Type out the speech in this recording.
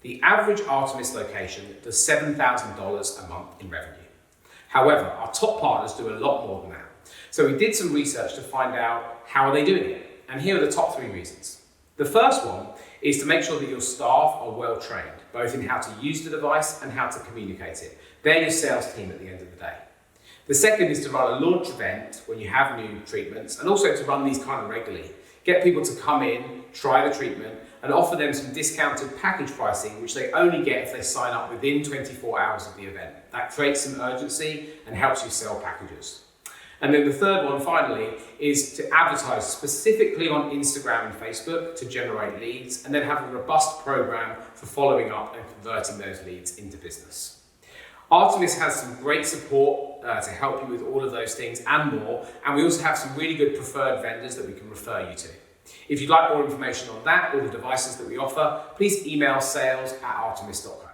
the average Artemis location does $7,000 a month in revenue. However, our top partners do a lot more than that. So we did some research to find out how are they doing it. And here are the top 3 reasons. The first one is to make sure that your staff are well trained, both in how to use the device and how to communicate it. They're your sales team at the end of the day. The second is to run a launch event when you have new treatments, and also to run these kind of regularly. Get people to come in, try the treatment, and offer them some discounted package pricing, which they only get if they sign up within 24 hours of the event. That creates some urgency and helps you sell packages. And then the third one, finally, is to advertise specifically on Instagram and Facebook to generate leads, and then have a robust program for following up and converting those leads into business. Artemis has some great support to help you with all of those things and more, and we also have some really good preferred vendors that we can refer you to. If you'd like more information on that or the devices that we offer, please email sales@artemis.co.